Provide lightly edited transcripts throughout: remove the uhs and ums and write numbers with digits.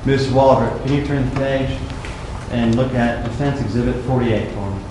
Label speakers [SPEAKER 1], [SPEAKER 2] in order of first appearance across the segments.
[SPEAKER 1] Mr. Waldrep, can you turn the page and look at Defense Exhibit 48 for me?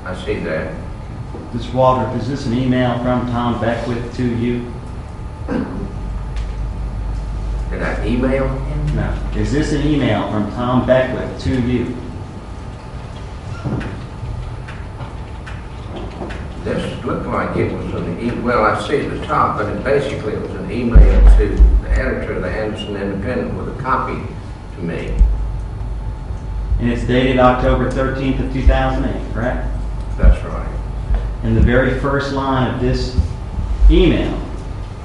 [SPEAKER 2] I see that.
[SPEAKER 1] Mr. Waldrep, is this an email from Tom Beckwith to you?
[SPEAKER 2] Did I email him?
[SPEAKER 1] No. Is this an email from Tom Beckwith to you?
[SPEAKER 2] This looked like it was an email. Well, I see at the top, but basically it was an email to the editor of the Anderson Independent with a copy to me.
[SPEAKER 1] And it's dated October 13th of 2008, correct?
[SPEAKER 2] That's right.
[SPEAKER 1] And the very first line of this email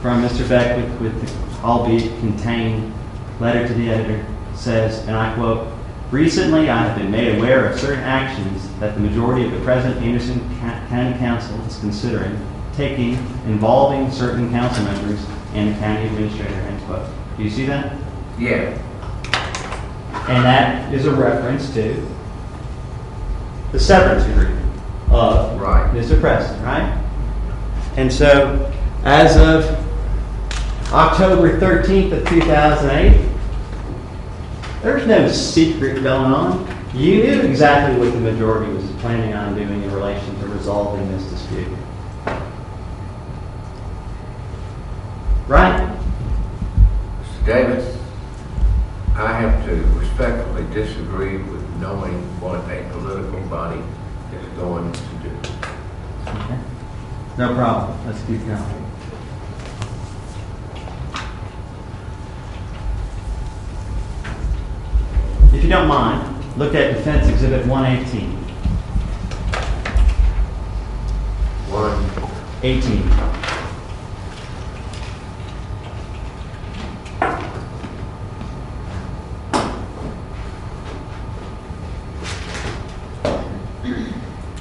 [SPEAKER 1] from Mr. Beckwith with the albeit contained letter to the editor says, and I quote, "Recently I have been made aware of certain actions that the majority of the present Anderson County Council is considering taking involving certain council members and the county administrator," end quote. Do you see that?
[SPEAKER 2] Yeah.
[SPEAKER 1] And that is a reference to the severance agreement of
[SPEAKER 2] Right.
[SPEAKER 1] Mr. Preston, right? And so, as of October 13th of 2008, there's no secret going on. You knew exactly what the majority was planning on doing in relation to resolving this dispute. Right?
[SPEAKER 2] Mr. Davis, I have to respectfully disagree with knowing what a political body is going to do.
[SPEAKER 1] Okay. No problem. Let's keep going. If you don't mind, look at Defense Exhibit 118.
[SPEAKER 2] 118.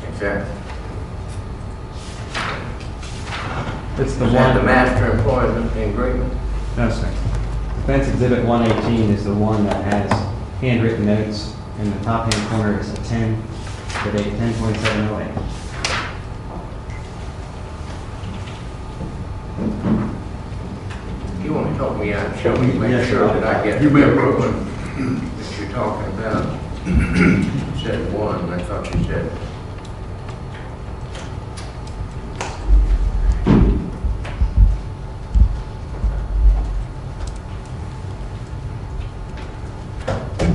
[SPEAKER 2] Exactly.
[SPEAKER 1] It's the
[SPEAKER 2] Is that
[SPEAKER 1] one.
[SPEAKER 2] the master employment agreement?
[SPEAKER 1] No, sir. Defense Exhibit 118 is the one that has handwritten notes. In the top hand corner is a 10, the date 10/27/08.
[SPEAKER 2] You want to help me out, show me, make
[SPEAKER 1] Yes,
[SPEAKER 2] sure
[SPEAKER 1] sir.
[SPEAKER 2] that I get
[SPEAKER 3] You may
[SPEAKER 2] the
[SPEAKER 3] approach.
[SPEAKER 2] one that you're talking about. You said one, I thought you said.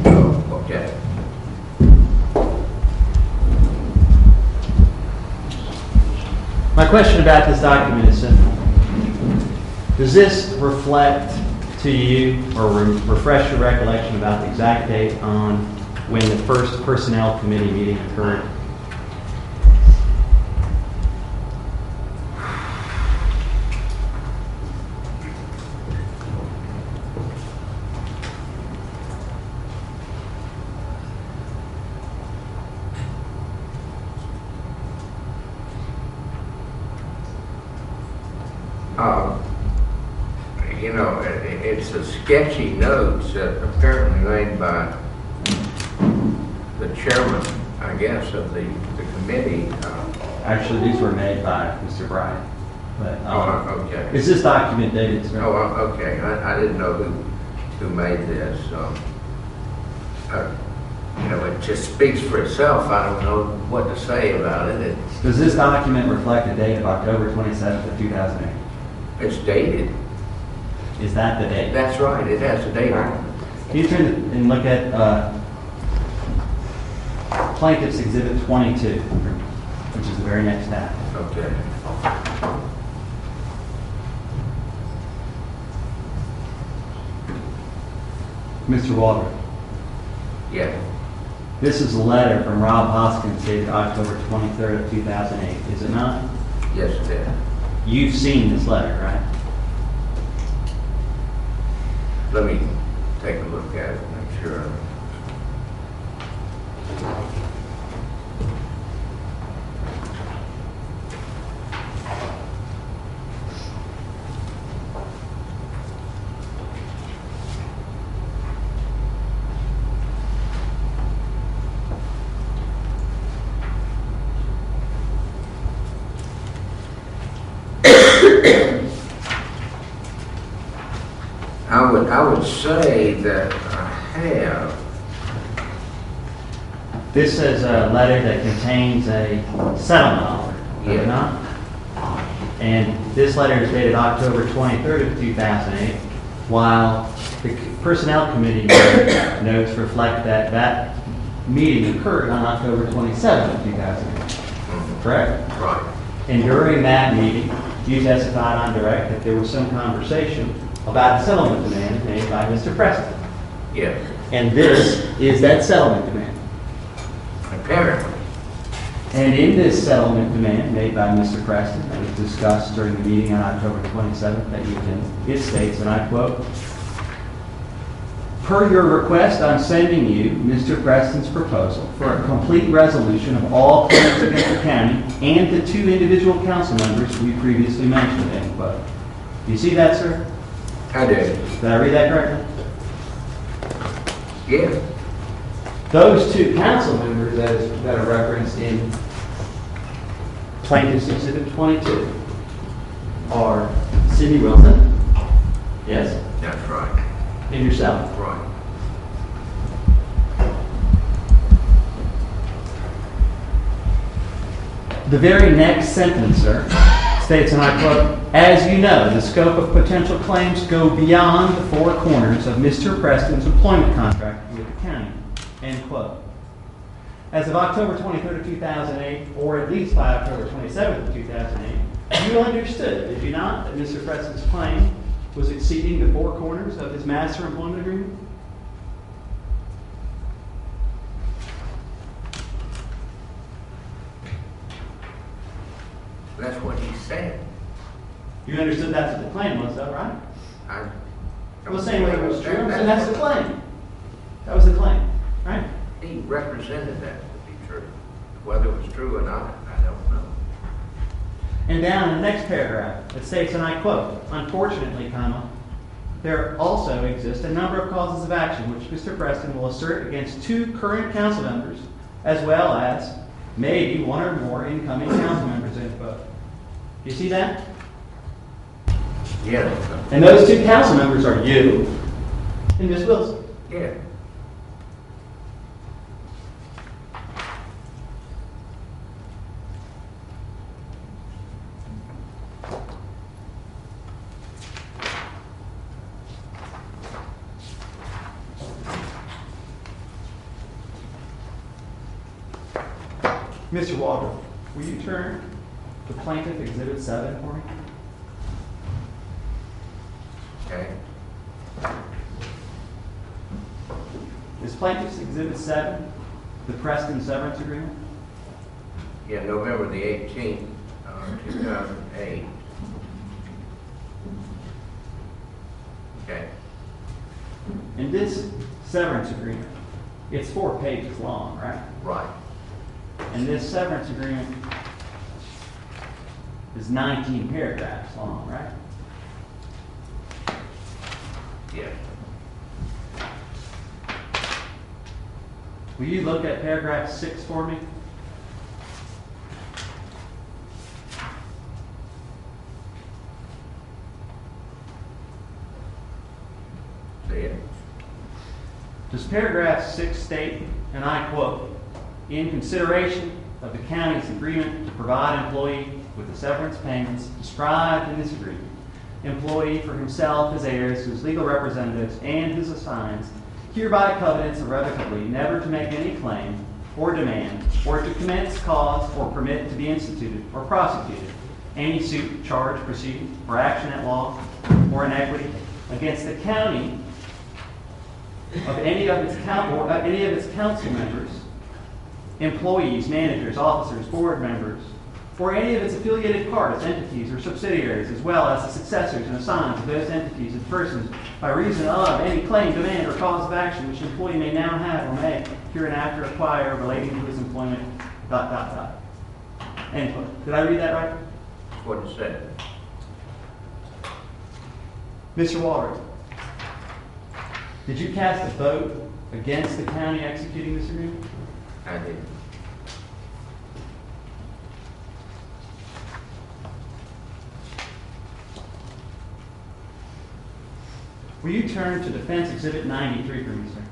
[SPEAKER 2] Oh, okay.
[SPEAKER 1] My question about this document is simple. Does this reflect to you or refresh your recollection about the exact date on when the first personnel committee meeting occurred?
[SPEAKER 2] You know, it's a sketchy notes apparently made by the chairman, I guess, of the committee.
[SPEAKER 1] Actually, these were made by Mr. Bryant. But,
[SPEAKER 2] Okay.
[SPEAKER 1] is this document dated, sir?
[SPEAKER 2] Oh, okay. I didn't know who made this. You know, it just speaks for itself. I don't know what to say about it.
[SPEAKER 1] Does this document reflect a date of October 27th of 2008?
[SPEAKER 2] It's dated.
[SPEAKER 1] Is that the date?
[SPEAKER 2] That's right. It has a date on it.
[SPEAKER 1] Can you turn and look at Plaintiff's Exhibit 22, which is the very next tab.
[SPEAKER 2] Okay.
[SPEAKER 1] Mr. Waldrep,
[SPEAKER 2] Yeah.
[SPEAKER 1] This is a letter from Rob Hoskins dated October 23rd of 2008, is it not?
[SPEAKER 2] Yes, it is.
[SPEAKER 1] You've seen this letter, right?
[SPEAKER 2] Let me take a look at it, make sure. I would say that I have.
[SPEAKER 1] This is a letter that contains a settlement offer, does
[SPEAKER 2] Yeah.
[SPEAKER 1] it not? And this letter is dated October 23rd of 2008, while the Personnel Committee notes reflect that that meeting occurred on October 27th of 2008, correct?
[SPEAKER 2] Right.
[SPEAKER 1] And during that meeting, you testified on direct that there was some conversation about a settlement demand made by Mr. Preston.
[SPEAKER 2] Yes.
[SPEAKER 1] And this is that settlement demand.
[SPEAKER 2] Apparently.
[SPEAKER 1] And in this settlement demand made by Mr. Preston that was discussed during the meeting on October 27th that you attended, it states, and I quote, "Per your request, I'm sending you Mr. Preston's proposal for a complete resolution of all claims against the county and the 2 individual council members we previously mentioned," end quote. Do you see that, sir?
[SPEAKER 2] I did.
[SPEAKER 1] Did I read that correctly?
[SPEAKER 2] Yes.
[SPEAKER 1] Those 2 council members that are referenced in Plaintiff's Exhibit 22 are Sidney Wilson, yes,
[SPEAKER 2] That's right.
[SPEAKER 1] and yourself.
[SPEAKER 2] Right.
[SPEAKER 1] The very next sentence, sir, states, and I quote, "As you know, the scope of potential claims go beyond the 4 corners of Mr. Preston's employment contract with the county," end quote. As of October 23rd of 2008, or at least by October 27th of 2008, you understood, did you not, that Mr. Preston's claim was exceeding the 4 corners of his master employment agreement?
[SPEAKER 2] That's what he said.
[SPEAKER 1] You understood that's what the claim was, though, right?
[SPEAKER 2] I
[SPEAKER 1] Well, saying whether it was true, and that's the claim. That was the claim, right?
[SPEAKER 2] He represented that to be true. Whether it was true or not, I don't know.
[SPEAKER 1] And down in the next paragraph, it states, and I quote, "Unfortunately, comma, there also exist a number of causes of action which Mr. Preston will assert against 2 current council members, as well as maybe 1 or more incoming council members," end quote. Do you see that?
[SPEAKER 2] Yeah.
[SPEAKER 1] And those 2 council members are you and Ms. Wilson.
[SPEAKER 2] Yeah.
[SPEAKER 1] Mr. Waldrep, will you turn to Plaintiff Exhibit 7 for me?
[SPEAKER 2] Okay.
[SPEAKER 1] Is Plaintiff's Exhibit 7 the Preston severance agreement?
[SPEAKER 2] Yeah, November the 18th, 2008. Okay.
[SPEAKER 1] And this severance agreement, it's 4 pages long, right?
[SPEAKER 2] Right.
[SPEAKER 1] And this severance agreement is 19 paragraphs long, right?
[SPEAKER 2] Yeah.
[SPEAKER 1] Will you look at paragraph 6 for me?
[SPEAKER 2] See it?
[SPEAKER 1] Does paragraph 6 state, and I quote, "In consideration of the county's agreement to provide employee with the severance payments described in this agreement, employee for himself, his heirs, his legal representatives, and his assigns hereby covenants irrevocably never to make any claim or demand or to commence cause or permit to be instituted or prosecuted any suit, charge, proceeding, or action at law or in equity against the county of any of its council members employees, managers, officers, board members, or any of its affiliated parts, entities, or subsidiaries, as well as the successors and assigns of those entities and persons by reason of any claim, demand, or cause of action which the employee may now have or may hereinafter acquire relating to his employment, ... End quote. Did I read that right?
[SPEAKER 2] That's what it said.
[SPEAKER 1] Mr. Waldrep, did you cast a vote against the county executing this agreement?
[SPEAKER 2] I did.
[SPEAKER 1] Will you turn to Defense Exhibit 93 for me, sir?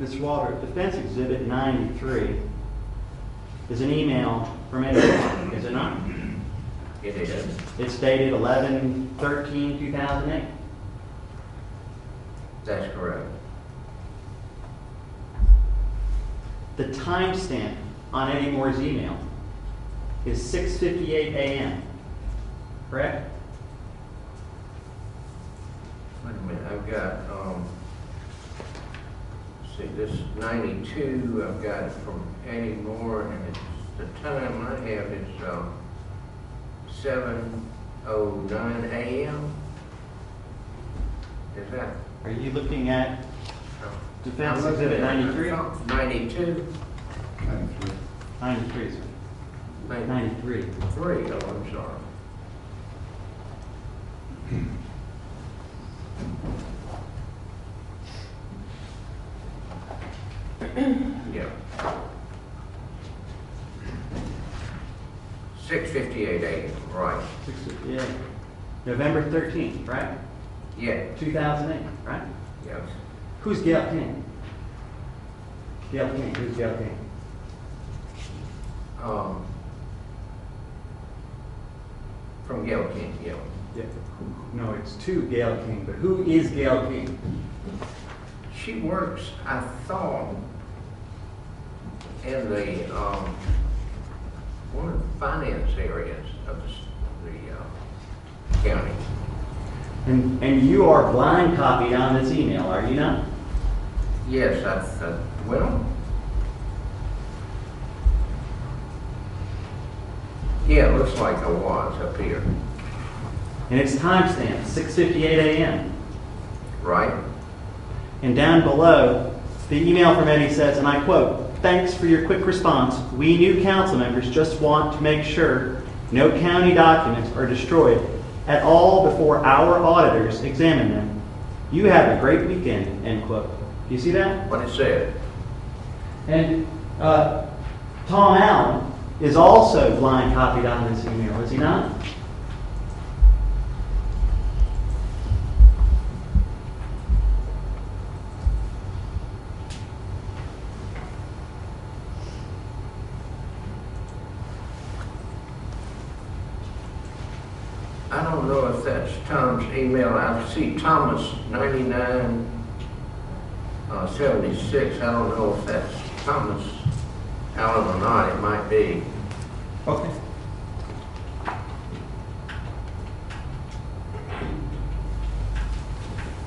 [SPEAKER 1] Mr. Waldrep, Defense Exhibit 93 is an email from anyone, is it not?
[SPEAKER 2] It is.
[SPEAKER 1] It's dated 11/13/2008.
[SPEAKER 2] That's correct.
[SPEAKER 1] The timestamp on Eddie Moore's email is 6:58 a.m. Correct?
[SPEAKER 2] Wait a minute, I've got, see, this 92, I've got it from Eddie Moore, and it's, the time I have is 7:09 a.m. Is that?
[SPEAKER 1] Are you looking at Defense
[SPEAKER 2] I'm looking
[SPEAKER 1] Exhibit
[SPEAKER 2] at
[SPEAKER 1] 93?
[SPEAKER 2] 92?
[SPEAKER 1] 93, sir. 93.
[SPEAKER 2] 3, oh, I'm sorry. Yeah. 6:58 a.m., right.
[SPEAKER 1] 6:58. November 13th, right?
[SPEAKER 2] Yeah,
[SPEAKER 1] 2008, right?
[SPEAKER 2] yes.
[SPEAKER 1] Who's Gail King? Gail King. Who's Gail King?
[SPEAKER 2] From Gail King, yeah.
[SPEAKER 1] Yeah. No, it's to Gail King, but who is Gail King?
[SPEAKER 2] She works, I thought, in the, one of the finance areas of the county.
[SPEAKER 1] And you are blind copied on this email, are you not?
[SPEAKER 2] Yes, well, yeah, it looks like I was up here,
[SPEAKER 1] And it's timestamped 6:58 a.m.
[SPEAKER 2] right?
[SPEAKER 1] And down below, the email from Eddie says, and I quote, "Thanks for your quick response. We new council members just want to make sure no county documents are destroyed at all before our auditors examine them. You have a great weekend," end quote. Do you see that?
[SPEAKER 2] What it said.
[SPEAKER 1] And Tom Allen is also blind copied on this email, is he not?
[SPEAKER 2] I don't know if that's Tom's email. I see Thomas 9976. I don't know if that's Thomas Allen or not. It might be.
[SPEAKER 1] Okay.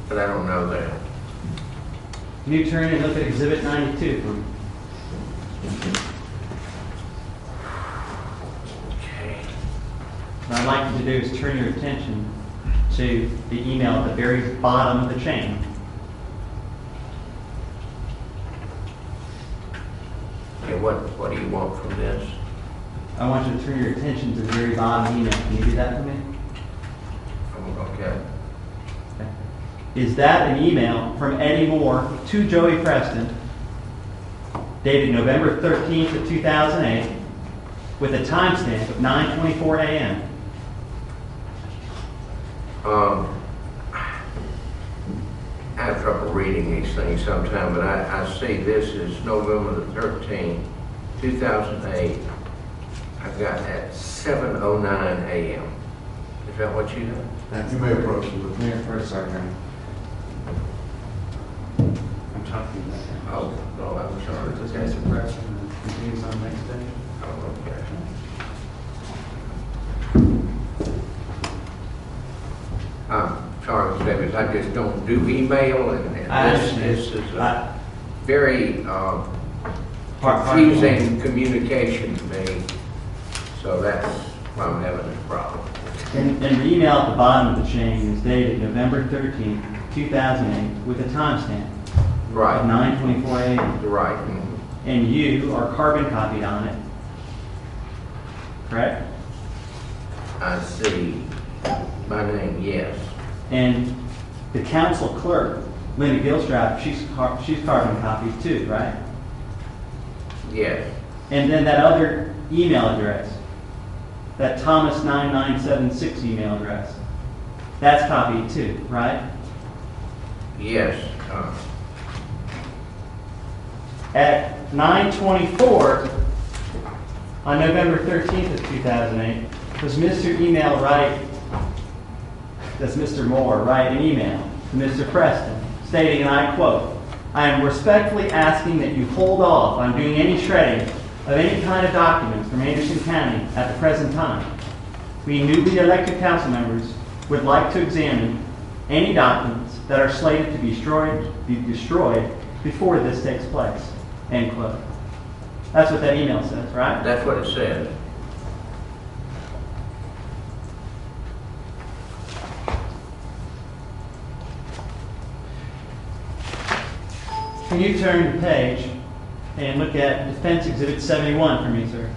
[SPEAKER 2] But I don't know that.
[SPEAKER 1] Can you turn and look at Exhibit 92 for me?
[SPEAKER 2] Okay.
[SPEAKER 1] What I'd like you to do is turn your attention to the email at the very bottom of the chain.
[SPEAKER 2] Okay, what do you want from this?
[SPEAKER 1] I want you to turn your attention to the very bottom email. Can you do that for me?
[SPEAKER 2] Okay.
[SPEAKER 1] Okay. Is that an email from Eddie Moore to Joey Preston, dated November 13th of 2008, with a timestamp of 9:24 a.m.?
[SPEAKER 2] I have trouble reading these things sometimes, but I see this is November the 13th, 2008. I've got at 7:09 a.m. Is that what you have?
[SPEAKER 3] You may approach it with me.
[SPEAKER 1] Sorry, I'm talking about that.
[SPEAKER 2] Oh, no, I'm sorry.
[SPEAKER 1] Just Mr. Preston and continue on next day.
[SPEAKER 2] Okay. Sorry, Mr. Davis, I just don't do email, and
[SPEAKER 1] I
[SPEAKER 2] this
[SPEAKER 1] understand.
[SPEAKER 2] is a very
[SPEAKER 1] Hard-
[SPEAKER 2] confusing communication to me, so that's why I'm having this problem.
[SPEAKER 1] And the email at the bottom of the chain is dated November 13th, 2008, with a timestamp of
[SPEAKER 2] Right,
[SPEAKER 1] 9:24 a.m.
[SPEAKER 2] right.
[SPEAKER 1] And you are carbon copied on it, correct?
[SPEAKER 2] I see. My name, yes.
[SPEAKER 1] And the council clerk, Linda Gilstrap, she's carbon copied too, right?
[SPEAKER 2] Yes,
[SPEAKER 1] And then that other email address, that Thomas9976 email address, that's copied too, right?
[SPEAKER 2] yes.
[SPEAKER 1] At 9:24 on November 13th of 2008, does Mr. Email write, does Mr. Moore write an email to Mr. Preston stating, and I quote, "I am respectfully asking that you hold off on doing any shredding of any kind of documents from Anderson County at the present time. We newly elected council members would like to examine any documents that are slated to be destroyed before this takes place." End quote. That's what that email says, right?
[SPEAKER 2] That's what it says.
[SPEAKER 1] Can you turn the page and look at Defense Exhibit 71 for me, sir?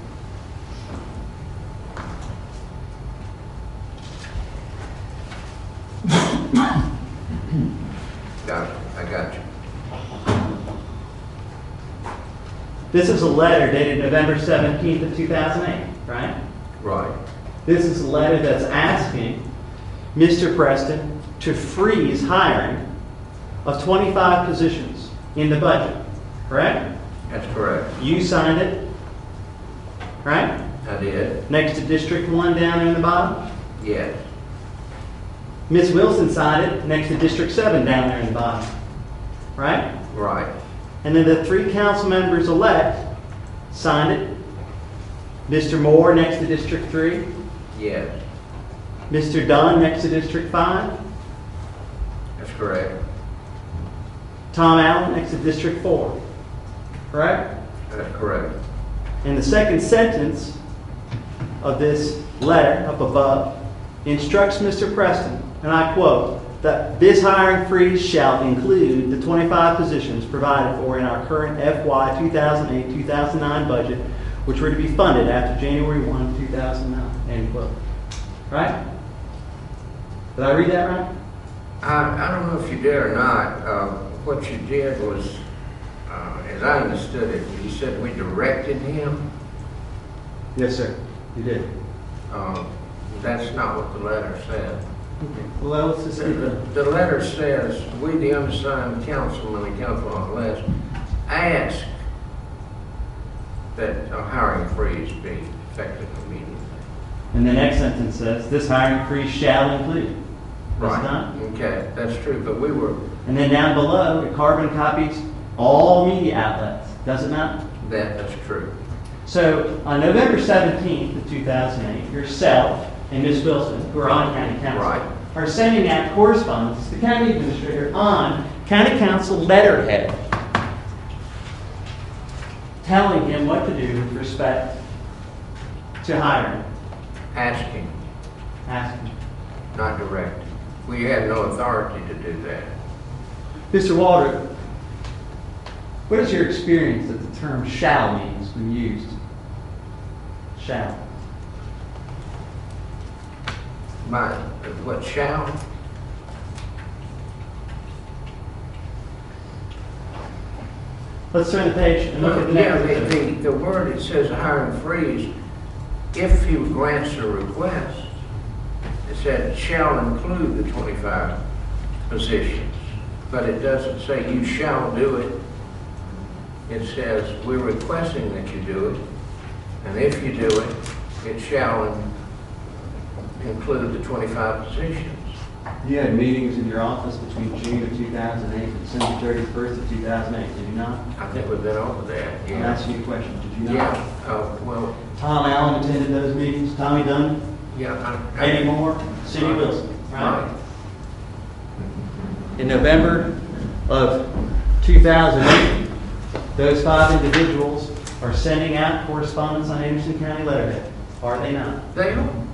[SPEAKER 2] Got it. I got you.
[SPEAKER 1] This is a letter dated November 17th of 2008, right?
[SPEAKER 2] Right.
[SPEAKER 1] This is a letter that's asking Mr. Preston to freeze hiring of 25 positions in the budget, correct?
[SPEAKER 2] That's correct.
[SPEAKER 1] You signed it, right?
[SPEAKER 2] I did.
[SPEAKER 1] Next to District 1 down there in the bottom.
[SPEAKER 2] Yes.
[SPEAKER 1] Ms. Wilson signed it next to District 7 down there in the bottom, right?
[SPEAKER 2] Right.
[SPEAKER 1] And then the 3 council members elect signed it. Mr. Moore next to District 3.
[SPEAKER 2] Yes.
[SPEAKER 1] Mr. Dunn next to District 5.
[SPEAKER 2] That's correct.
[SPEAKER 1] Tom Allen next to District 4. Correct?
[SPEAKER 2] That's correct.
[SPEAKER 1] And the second sentence of this letter up above instructs Mr. Preston, and I quote, that this hiring freeze shall include the 25 positions provided for in our current FY 2008-2009 budget, which were to be funded after January 1, 2009. End quote. Right? Did I read that right?
[SPEAKER 2] I don't know if you did or not. What you did was, as I understood it, you said we directed him.
[SPEAKER 1] Yes, sir. You did.
[SPEAKER 2] That's not what the letter said.
[SPEAKER 1] Okay. Well, let's just leave it.
[SPEAKER 2] The letter says, we, the undersigned councilman and council on the list, ask that a hiring freeze be effective immediately.
[SPEAKER 1] And the next sentence says, this hiring freeze shall include. Does it not?
[SPEAKER 2] Okay, that's true, but we were,
[SPEAKER 1] And then down below, it carbon copies all media outlets. Does it not?
[SPEAKER 2] that's true.
[SPEAKER 1] So on November 17th of 2008, yourself and Ms. Wilson, who are on county council,
[SPEAKER 2] Right.
[SPEAKER 1] are sending out correspondence to the county administrator on county council letterhead, telling him what to do with respect to hiring.
[SPEAKER 2] Asking,
[SPEAKER 1] Asking.
[SPEAKER 2] not directing. We had no authority to do that.
[SPEAKER 1] Mr. Waldrep, what is your experience that the term shall means when used? Shall.
[SPEAKER 2] What shall?
[SPEAKER 1] Let's turn the page and look at the
[SPEAKER 2] Yeah,
[SPEAKER 1] next.
[SPEAKER 2] the word, it says hiring freeze, if he grants a request, it said shall include the 25 positions, but it doesn't say you shall do it. It says we're requesting that you do it, and if you do it, it shall include the 25 positions.
[SPEAKER 1] You had meetings in your office between June of 2008 and December 31st of 2008, did you not?
[SPEAKER 2] I think we've been over that,
[SPEAKER 1] I'm
[SPEAKER 2] yeah.
[SPEAKER 1] asking you a question, did you not?
[SPEAKER 2] Yeah, well,
[SPEAKER 1] Tom Allen attended those meetings, Tommy Dunn,
[SPEAKER 2] yeah.
[SPEAKER 1] Eddie Moore, Cindy
[SPEAKER 2] Right.
[SPEAKER 1] Wilson, right?
[SPEAKER 2] Right.
[SPEAKER 1] In November of 2008, those 5 individuals are sending out correspondence on Anderson County letterhead, are they not?
[SPEAKER 2] They are.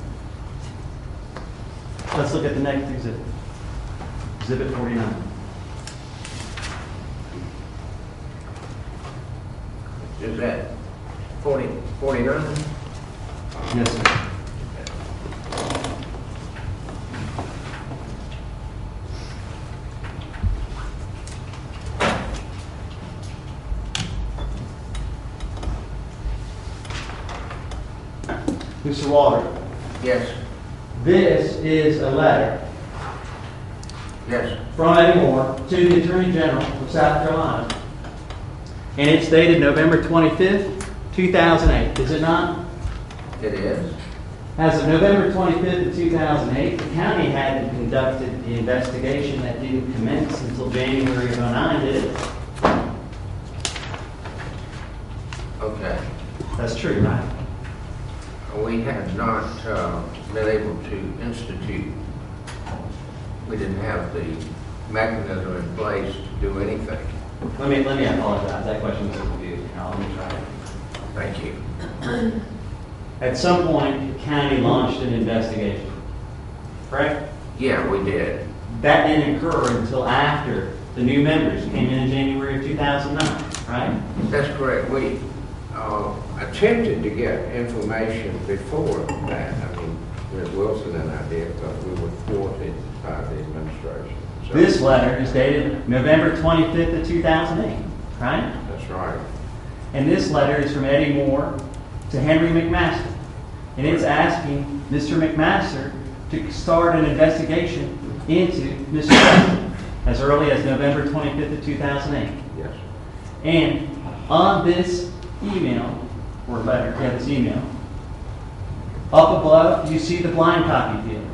[SPEAKER 1] Let's look at the next exhibit. Exhibit 49.
[SPEAKER 2] Is that 49?
[SPEAKER 1] Yes, sir. Mr. Waldrep,
[SPEAKER 2] Yes,
[SPEAKER 1] this is a letter
[SPEAKER 2] yes.
[SPEAKER 1] from Eddie Moore to the Attorney General of South Carolina. And it's dated November 25th, 2008, is it not?
[SPEAKER 2] It is.
[SPEAKER 1] As of November 25th of 2008, the county hadn't conducted the investigation that didn't commence until January of 09, did it?
[SPEAKER 2] Okay.
[SPEAKER 1] That's true, right?
[SPEAKER 2] We had not been able to institute, we didn't have the mechanism in place to do anything.
[SPEAKER 1] Let me apologize. That question was confusing. Now, let me try it.
[SPEAKER 2] Thank you.
[SPEAKER 1] At some point, the county launched an investigation, correct?
[SPEAKER 2] Yeah, we did.
[SPEAKER 1] That didn't occur until after the new members came in January of 2009, right?
[SPEAKER 2] That's correct. We attempted to get information before that. I mean, Ms. Wilson and I did, but we were thwarted by the administration. So
[SPEAKER 1] This letter is dated November 25th of 2008, right?
[SPEAKER 2] that's right.
[SPEAKER 1] And this letter is from Eddie Moore to Henry McMaster. And it's asking Mr. McMaster to start an investigation into Mr. Preston as early as November 25th of 2008.
[SPEAKER 2] Yes.
[SPEAKER 1] And on this email, or letter, this email, up above, you see the blind copy field.